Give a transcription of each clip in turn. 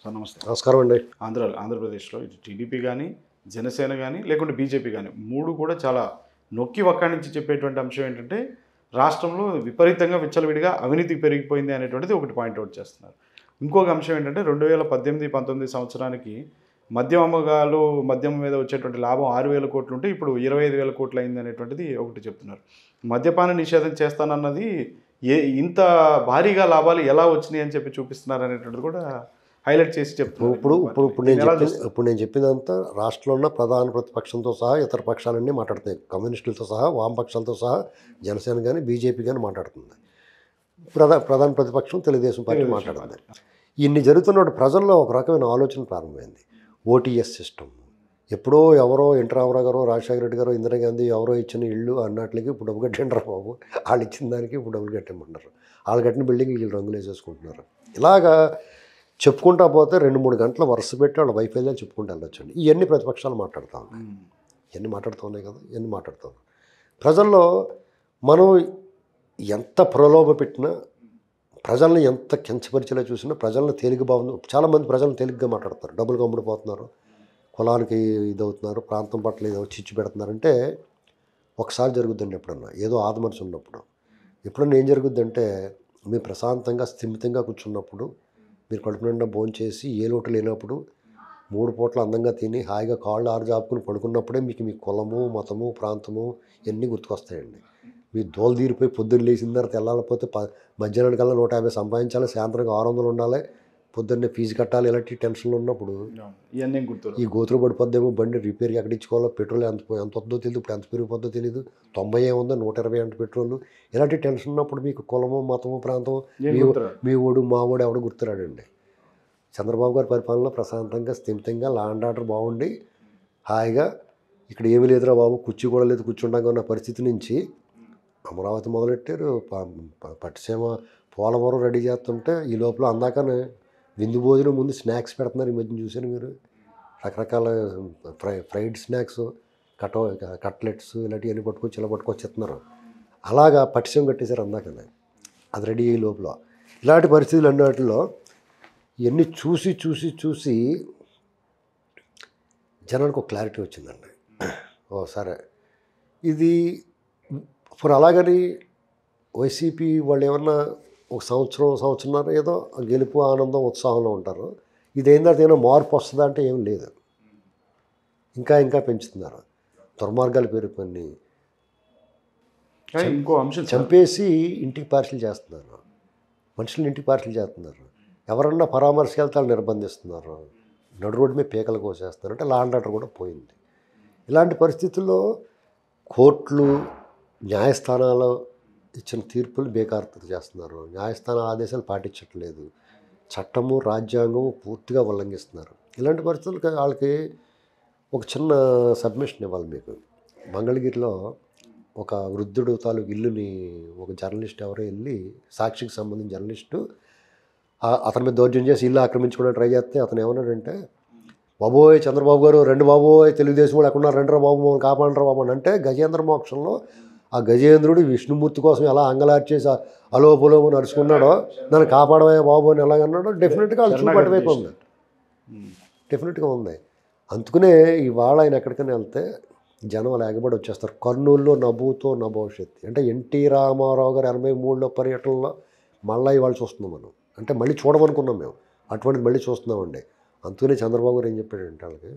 Sir నమస్తే. నమస్కారం అండి. ఆంధ్రప్రదేశ్లో ఇటు టీడీపీ కానీ, జనసేన కానీ, లేకుంటే బీజేపీ కానీ 3 కూడా చాలా నొక్కి వక్కాణించి చెప్పేటువంటి అంశం ఏంటంటే, రాష్ట్రంలో విపరీతంగా విచ్చలవిడిగా అవినీతి పెరిగిపోయింది అనేటువంటిది ఒకటి పాయింట్అవుట్ చేస్తున్నారు. ఇంకొక అంశం ఏంటంటే 2018, 19 సంవత్సరానికి మద్యం అమ్మకాలు, మద్యం మీద వచ్చేటువంటి లాభం 6,000 కోట్లు ఉంటే ఇప్పుడు 25,000 కోట్లు అయింది అనేటువంటిది ఒకటి చెప్తున్నారు. మద్యపాన నిషేధం చేస్తానన్నది ఇంత భారీగా లాభాలు ఎలా వచ్చినాయి అని చెప్పి చూపిస్తున్నారు అనేటువంటిది కూడా హైలైట్ చేసి చెప్తున్నారు. ఇప్పుడు నేను చెప్పిందంతా రాష్ట్రంలో ఉన్న ప్రధాన ప్రతిపక్షంతో సహా ఇతర పక్షాలన్నీ మాట్లాడుతున్నాయి. కమ్యూనిస్టులతో సహా, వామపక్షాలతో సహా, జనసేన కానీ బీజేపీ కానీ మాట్లాడుతుంది. ప్రధాన ప్రతిపక్షం తెలుగుదేశం పార్టీ మాట్లాడుతుంది. ఇన్ని జరుగుతున్నప్పుడు ప్రజల్లో ఒక రకమైన ఆలోచన ప్రారంభమైంది. ఓటీఎస్ సిస్టమ్ ఎప్పుడో ఎవరో ఎన్టీ రామారావు గారు, రాజశేఖర రెడ్డి గారు, ఇందిరాగాంధీ ఎవరో ఇచ్చిన ఇళ్ళు అన్నట్లకి ఇప్పుడు డబ్బు కట్టండి బాబు, వాళ్ళు ఇచ్చిన దానికి ఇప్పుడు డబ్బులు కట్టేయమంటారు. వాళ్ళు కట్టిన బిల్డింగ్ వీళ్ళు రంగులు వేసేసుకుంటున్నారు. ఇలాగా చెప్పుకుంటా పోతే 2-3 గంటల వరుస పెట్టి వాళ్ళ వైఫల్యాలు చెప్పుకుంటూ వెళ్ళొచ్చండి. ఇవన్నీ ప్రతిపక్షాలు మాట్లాడుతూ ఉన్నాయి. ఇవన్నీ మాట్లాడుతూ ఉన్నాయి కదా, ఇవన్నీ మాట్లాడుతూ ఉన్నాయి. ప్రజల్లో మనం ఎంత ప్రలోభ పెట్టినా, ప్రజల్ని ఎంత కించపరిచేలా చూసినా ప్రజలను తేలిక భావం, చాలామంది ప్రజలను తేలిగ్గా మాట్లాడతారు. డబ్బులు కమ్ముడిపోతున్నారు, కులానికి ఇదవుతున్నారు, ప్రాంతం పట్ల ఏదో చిచ్చు పెడుతున్నారంటే ఒకసారి జరుగుద్దండి. ఎప్పుడన్నా ఏదో ఆదమర్చి ఉన్నప్పుడు, ఎప్పుడన్నా ఏం జరుగుద్దంటే మీరు ప్రశాంతంగా స్థిమితంగా కూర్చున్నప్పుడు, మీరు కడుపు నిండా భోంచేసి ఏ లోటు లేనప్పుడు 3 పూటలు అందంగా తిని హాయిగా కాళ్ళు ఆరుజాపుకుని పడుకున్నప్పుడే మీకు మీ కులము, మతము, ప్రాంతము ఇవన్నీ గుర్తుకొస్తాయండి. మీ దోలు తీరిపోయి పొద్దున్న లేచిన తర్వాత వెళ్ళాలిపోతే మధ్యాహ్నానికి కల్లా 150 సంపాదించాలి, సాయంత్రం 600 ఉండాలి, పొద్దున్నే ఫీజు కట్టాలి, ఇలాంటి టెన్షన్లు ఉన్నప్పుడు ఇవన్నీ గుర్తు. ఈ గోతులు పడిపోద్దేమో, బండి రిపేర్కి ఎక్కడ ఇచ్చుకోవాలో, పెట్రోల్ ఎంత వద్దో తెలియదు, ఇప్పుడు ఎంత పెరిగిపోద్దో తెలియదు, 90 ఏముందో 120 అంట పెట్రోల్, ఇలాంటి టెన్షన్ ఉన్నప్పుడు మీకు కులము, మతము, ప్రాంతం, మీ ఓడు మా ఓడు ఎవడు గుర్తురాడండి. చంద్రబాబు గారి పరిపాలనలో ప్రశాంతంగా స్థిమితంగా లా అండ్ ఆర్డర్ బాగుండి హాయిగా ఇక్కడ ఏమీ లేదురా బాబు, కుర్చీ కూడా లేదు, కూర్చుండగా ఉన్న పరిస్థితి నుంచి అమరావతి మొదలెట్టారు, పట్టిసీమ పోలవరం రెడీ చేస్తుంటే ఈ లోపల అందాకనే విందు భోజనం ముందు స్నాక్స్ పెడుతున్నారు. ఈ మధ్యన చూశాను మీరు, రకరకాల ఫ్రైడ్ స్నాక్స్, కట్లెట్స్ ఇలాంటివన్నీ పట్టుకొచ్చి ఇలా పట్టుకొచ్చేస్తున్నారు. అలాగా పట్టిసీమ కట్టేశారు అందాకనే, అది రెడీ అయ్యే లోపల. ఇలాంటి పరిస్థితులు అన్నిటిలో ఇవన్నీ చూసి చూసి చూసి జనానికి ఒక క్లారిటీ వచ్చిందండి. ఓ సరే, ఇది ఇప్పుడు అలాగని వైసీపీ వాళ్ళు ఏమన్నా ఒక సంవత్సరంన్నర ఏదో గెలుపు, ఆనందం, ఉత్సాహంలో ఉంటారు. ఇదేందా ఏదైనా మార్పు వస్తుందా అంటే ఏం లేదు, ఇంకా పెంచుతున్నారు. దుర్మార్గాలు పేరుకొని ఇంకో అంశం, చంపేసి ఇంటికి పార్సిల్ చేస్తున్నారు, మనుషులను ఇంటికి పార్సిల్ చేస్తున్నారు. ఎవరన్నా పరామర్శకి వెళ్తే వాళ్ళు నిర్బంధిస్తున్నారు, నడు రోడ్డు మీద పీకలు కోసేస్తున్నారు. అంటే లా అండ్ ఆర్డర్ కూడా పోయింది. ఇలాంటి పరిస్థితుల్లో కోర్టులు, న్యాయస్థానాలు ఇచ్చిన తీర్పులు బేఖాతరు చేస్తున్నారు, న్యాయస్థాన ఆదేశాలు పాటించట్లేదు, చట్టము, రాజ్యాంగం పూర్తిగా ఉల్లంఘిస్తున్నారు. ఇలాంటి పరిస్థితులకి వాళ్ళకి ఒక చిన్న సబ్మిషన్ ఇవ్వాలి మీకు. మంగళగిరిలో ఒక వృద్ధుడు తాలూకు ఇల్లుని ఒక జర్నలిస్ట్ ఎవరో వెళ్ళి, సాక్షికి సంబంధించిన జర్నలిస్టు అతని మీద దౌర్జన్యం చేసి ఇల్లు ఆక్రమించుకోవడానికి ట్రై చేస్తే అతను ఏమన్నాడంటే, బాబోయ్ చంద్రబాబు గారు రండి బాబోయ్, తెలుగుదేశం వాళ్ళు ఎక్కడున్నా రండిరా బాబు, మమ్మల్ని కాపాడరా బాబు అని అంటే, గజేంద్ర మోక్షంలో ఆ గజేంద్రుడు విష్ణుమూర్తి కోసం ఎలా అంగలార్చేసి అలోపలోము నడుచుకున్నాడో, నన్ను కాపాడవే బాబు అని ఎలాగన్నాడో డెఫినెట్గా వాళ్ళు చూపటివైపు ఉంది, డెఫినెట్గా ఉంది. అందుకనే ఇవాళ ఆయన ఎక్కడికైనా వెళ్తే జనం ఎగబడి వచ్చేస్తారు. కర్నూలులో నభూతో నభవిష్యత్తు అంటే ఎన్టీ రామారావు గారు 83లో పర్యటనలో మళ్ళీ ఇవాళ చూస్తున్నాం మనం. అంటే మళ్ళీ చూడమనుకున్నాం మేము, అటువంటిది మళ్ళీ చూస్తున్నామండి. అందుకనే చంద్రబాబు గారు ఏం చెప్పాడంటే వాళ్ళకి,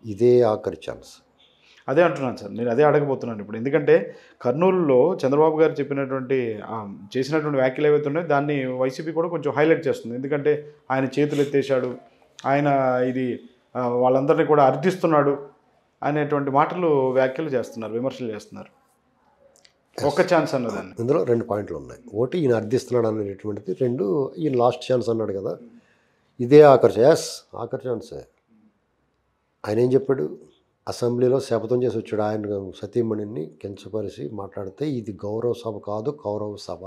ఇదే ఆఖరి ఛాన్స్. అదే అంటున్నాను సార్, నేను అదే అడగబోతున్నాను ఇప్పుడు. ఎందుకంటే కర్నూలులో చంద్రబాబు గారు చెప్పినటువంటి చేసినటువంటి వ్యాఖ్యలు ఏవైతే ఉన్నాయో దాన్ని వైసీపీ కూడా కొంచెం హైలైట్ చేస్తుంది. ఎందుకంటే ఆయన చేతులు ఎత్తేసాడు, ఆయన ఇది వాళ్ళందరినీ కూడా అర్థిస్తున్నాడు అనేటువంటి మాటలు, వ్యాఖ్యలు చేస్తున్నారు, విమర్శలు చేస్తున్నారు. ఒక్క ఛాన్స్ అన్నదాన్ని ఇందులో 2 పాయింట్లు ఉన్నాయి. ఒకటి, ఈయన అర్థిస్తున్నాడు అనేటువంటిది. 2, ఈయన లాస్ట్ ఛాన్స్ అన్నాడు కదా, ఇదే ఆఖరి ఛాన్సే. ఆయన ఏం చెప్పాడు, అసెంబ్లీలో శపథం చేసి వచ్చాడు. ఆయన సతీమణిని కించపరిచి మాట్లాడితే, ఇది గౌరవ సభ కాదు, కౌరవ సభ,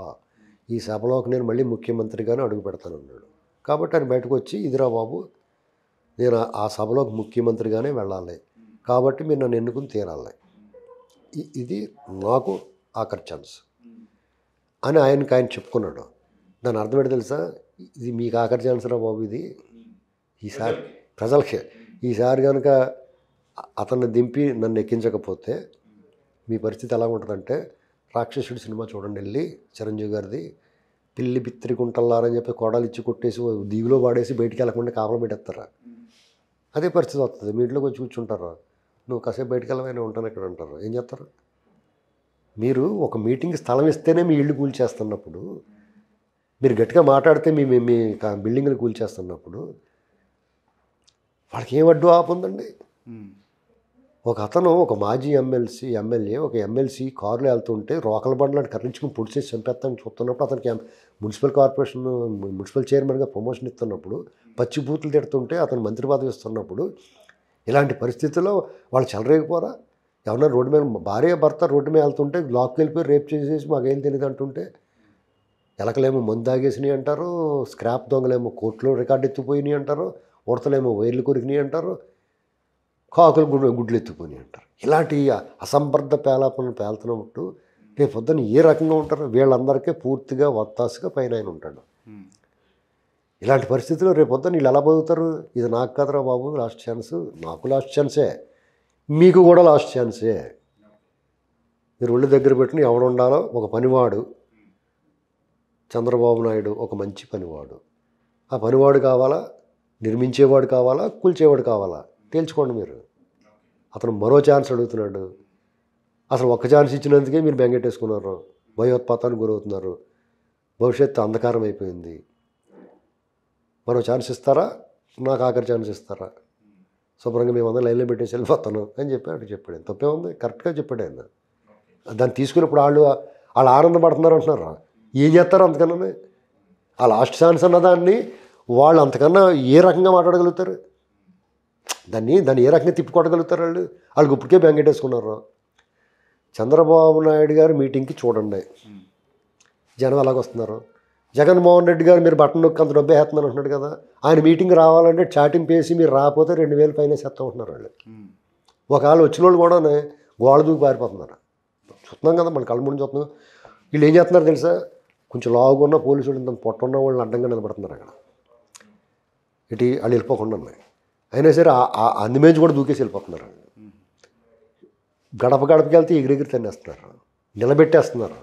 ఈ సభలోకి నేను మళ్ళీ ముఖ్యమంత్రిగానే అడుగు పెడతానన్నాడు. కాబట్టి ఆయన బయటకు వచ్చి, ఇదిరా బాబు, నేను ఆ సభలోకి ముఖ్యమంత్రిగానే వెళ్ళాలి, కాబట్టి మీరు నన్ను ఎన్నుకుని తీరాలి, ఇది నాకు ఆఖరి ఛాన్స్ అని ఆయన చెప్పుకున్నాడు. దాని అర్థం ఏంటో తెలుసా, ఇది మీకు ఆఖరి ఛాన్స్ రా బాబు, ఇది ఈసారి ప్రజలకి ఈసారి కనుక అతన్ని దింపి నన్ను ఎక్కించకపోతే మీ పరిస్థితి ఎలా ఉంటుందంటే, రాక్షసుడి సినిమా చూడండి వెళ్ళి, చిరంజీవి గారిది, పిల్లి బిత్తిరి కుంటల్లారని చెప్పి కోడలు ఇచ్చి కొట్టేసి దిగులో పాడేసి బయటికి వెళ్ళకుండా కాపలా పెట్టేస్తారా, అదే పరిస్థితి వస్తుంది. మీ ఇంట్లోకి వచ్చి కూర్చుంటారు, నువ్వు కాసేపు బయటికి వెళ్ళమైనా ఉంటాను ఇక్కడ అంటారు. ఏం చేస్తారు? మీరు ఒక మీటింగ్ స్థలం ఇస్తేనే మీ ఇల్లు కూల్చేస్తున్నప్పుడు, మీరు గట్టిగా మాట్లాడితే మీ మీ బిల్డింగ్ని కూల్చేస్తున్నప్పుడు వాళ్ళకి ఏం అడ్డు ఆపుందండి? ఒక అతను, ఒక మాజీ ఎమ్మెల్యే ఒక ఎమ్మెల్సీ కారులో వెళ్తుంటే రోకల బండ్లను కర్రించుకుని పొడిచేసి చంపేస్తాను చూస్తున్నప్పుడు, అతనికి మున్సిపల్ చైర్మన్గా ప్రమోషన్ ఇస్తున్నప్పుడు, పచ్చి బూతులు తిడుతుంటే, అతను మంత్రి పదవి ఇస్తున్నప్పుడు, ఇలాంటి పరిస్థితుల్లో వాళ్ళు చెలరేగిపోరా? ఎవరన్నా రోడ్డు మీద భార్య భర్త రోడ్డు మీద వెళ్తుంటే లాక్కి వెళ్ళిపోయి రేప్ చేసేసి మాకేం తెలియదు అంటుంటే, ఎలకలేమో మందు తాగేసినాయి అంటారు, స్క్రాప్ దొంగలేమో కోర్టులో రికార్డు ఎత్తిపోయినాయి అంటారు, ఉడతలేమో వైర్లు కొరికినాయి అంటారు, కాకులు గుడ్లు ఎత్తుకొని అంటారు. ఇలాంటి అసంబద్ధ పేలాపలను పేలుతున్నట్టు రేపు పొద్దున్న ఏ రకంగా ఉంటారు? వీళ్ళందరికీ పూర్తిగా వత్తాసుగా పైన ఆయన ఉంటాడు. ఇలాంటి పరిస్థితుల్లో రేపు పొద్దున్న వీళ్ళు ఎలా బతుకుతారు? ఇది నాకు కదరా బాబు లాస్ట్ ఛాన్స్, నాకు లాస్ట్ ఛాన్సే, మీకు కూడా లాస్ట్ ఛాన్సే. మీరు ఒళ్ళు దగ్గర పెట్టుకుని ఎవడు ఉండాలో ఒక పనివాడు, చంద్రబాబు నాయుడు ఒక మంచి పనివాడు. ఆ పనివాడు కావాలా, నిర్మించేవాడు కావాలా, కూల్చేవాడు కావాలా తేల్చుకోండి మీరు. అతను మరో ఛాన్స్ అడుగుతున్నాడు. అసలు ఒక్క ఛాన్స్ ఇచ్చినందుకే మీరు బెంగెట్టేసుకున్నారు, భయోత్పాతానికి గురవుతున్నారు, భవిష్యత్తు అంధకారం అయిపోయింది. మరో ఛాన్స్ ఇస్తారా? నాకు ఆఖరి ఛాన్స్ ఇస్తారా? శుభ్రంగా మేమందరం లైన్లో పెట్టేసి వెళ్ళిపోతాను అని చెప్పాడు. తప్పే ఉంది, కరెక్ట్గా చెప్పాడు ఆయన. దాన్ని తీసుకున్నప్పుడు వాళ్ళు ఆనందపడుతున్నారు అంటున్నారు. ఏం చేస్తారు అంతకన్నా? ఆ లాస్ట్ ఛాన్స్ అన్నదాన్ని వాళ్ళు అంతకన్నా ఏ రకంగా మాట్లాడగలుగుతారు? దాన్ని ఏ రకంగా తిప్పుకోవగలుగుతారు? వాళ్ళు ఇప్పటికే బెంగెట్టేసుకున్నారు. చంద్రబాబు నాయుడు గారు మీటింగ్కి చూడండి, జనం ఎలాగొస్తున్నారు. జగన్మోహన్ రెడ్డి గారు మీరు బట్టన్ నొక్కి అంత డబ్బు వేస్తున్నారు అంటున్నాడు కదా, ఆయన మీటింగ్ రావాలంటే చాటింగ్ వేసి మీరు రాకపోతే 2000 పైన సెత్తం ఉంటున్నారు వాళ్ళు. ఒకవేళ వచ్చిన వాళ్ళు కూడా గోడ దూకి పారిపోతున్నారు. చూస్తున్నాం కదా, మన కళ్ళ ముందు చూస్తున్నాం. వీళ్ళు ఏం చేస్తున్నారు తెలుసా? కొంచెం లావుగా పోలీసు వాళ్ళు పొట్ట ఉన్న వాళ్ళని అడ్డంగా నిలబడుతున్నారు అక్కడ, ఇటు వాళ్ళు వెళ్ళిపోకుండా ఉన్నాయి. అయినా సరే అందిమేంచి కూడా దూకేసి వెళ్ళిపోతున్నారు. గడపకి వెళ్తే ఎగిరెగిరి తినేస్తున్నారు, నిలబెట్టేస్తున్నారు.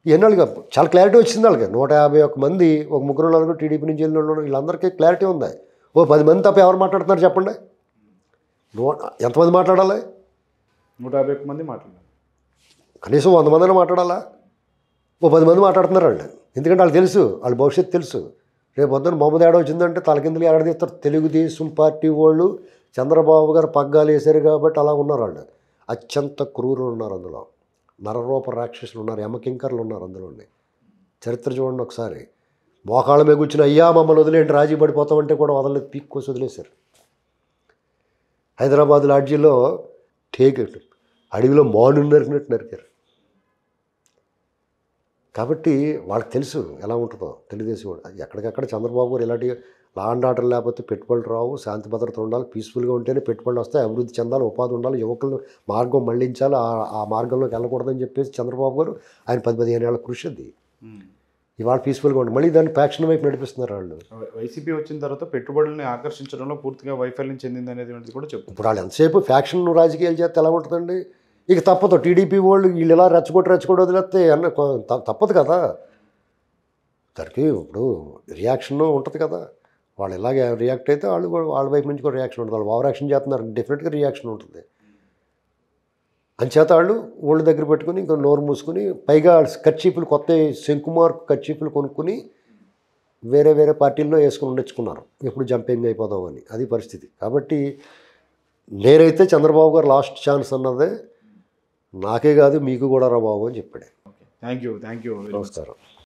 ఎన్నాళ్ళుగా చాలా క్లారిటీ వచ్చింది వాళ్ళకి. 151 మంది, ఒక 3-4 టీడీపీ నుంచి వెళ్ళిన వాళ్ళు, వీళ్ళందరికీ క్లారిటీ ఉంది. 10 మంది తప్ప ఎవరు మాట్లాడుతున్నారు చెప్పండి? ఎంతమంది మాట్లాడాలి? 151 మంది మాట్లాడాలి. కనీసం 100 మందిని మాట్లాడాలా? 10 మంది మాట్లాడుతున్నారు వాళ్ళు. ఎందుకంటే వాళ్ళకి తెలుసు, వాళ్ళ భవిష్యత్తు తెలుసు. రేపు పొద్దున బొమ్మ తేడా వచ్చిందంటే తలకిందులు ఎగడదీస్తారు. తెలుగుదేశం పార్టీ వాళ్ళు చంద్రబాబు గారు పగ్గాలు వేశారు కాబట్టి అలా ఉన్నారు వాళ్ళు. అత్యంత క్రూరులు ఉన్నారు అందులో, నరరూప రాక్షసులు ఉన్నారు, యమకింకర్లు ఉన్నారు అందులో. చరిత్ర చూడండి ఒకసారి. మోకాళ్ళ మీద కూర్చుని అయ్యా మమ్మల్ని వదిలేంటి రాజీ పడిపోతామంటే కూడా వదలలేదు, పీక్ కోసి వదిలేశారు. హైదరాబాద్ లాడ్జీలో అడవిలో మాను నరికినట్టు. కాబట్టి వాళ్ళకి తెలుసు ఎలా ఉంటుందో తెలుగుదేశం. ఎక్కడికక్కడ చంద్రబాబు గారు ఇలాంటి లా అండ్ ఆర్డర్ లేకపోతే పెట్టుబడులు రావు, శాంతి భద్రత ఉండాలి, పీస్ఫుల్గా ఉంటేనే పెట్టుబడులు వస్తాయి, అభివృద్ధి చెందాలి, ఉపాధి ఉండాలి, యువకులను మార్గం మళ్లించాలి, ఆ మార్గంలోకి వెళ్ళకూడదని చెప్పేసి చంద్రబాబు గారు ఆయన 10-15 ఏళ్ళ కృషి అది. ఇవాళ పీస్ఫుల్గా ఉండి మళ్ళీ దాన్ని ఫ్యాక్షన్ వైపు నడిపిస్తున్నారు వాళ్ళు. వైసీపీ వచ్చిన తర్వాత పెట్టుబడుల్ని ఆకర్షించడంలో పూర్తిగా వైఫల్యం చెందింది అనేది కూడా చెప్తారు. ఇప్పుడు వాళ్ళు ఎంతసేపు ఫ్యాక్షన్ రాజకీయాలు చేస్తే ఎలా ఉంటుందండి? ఇక తప్పదు, టీడీపీ వాళ్ళు వీళ్ళు ఇలా రెచ్చగొట్టి వదిలేస్తే తప్పదు కదా. దానికి ఇప్పుడు రియాక్షన్ ఉంటుంది కదా. వాళ్ళు ఇలాగే రియాక్ట్ అయితే వాళ్ళ వైపు నుంచి కూడా రియాక్షన్ ఉంటుంది. వాళ్ళు ఓవర్ యాక్షన్ చేస్తున్నారు, డెఫినెట్గా రియాక్షన్ ఉంటుంది. అంచేత వాళ్ళు ఒళ్ళు దగ్గర పెట్టుకుని ఇంకా నోరు మూసుకుని, పైగా కర్చీపులు కొత్త శంకుమార్క్ కర్చీపులు కొనుక్కుని వేరే పార్టీల్లో వేసుకుని ఉండొచ్చుకున్నారు, ఎప్పుడు జంపింగ్ అయిపోదామని. అది పరిస్థితి. కాబట్టి నేనైతే చంద్రబాబు గారు లాస్ట్ ఛాన్స్ అన్నదే నాకే కాదు మీకు కూడా రా బాబు అని చెప్పాడు. Thank you. నమస్కారం.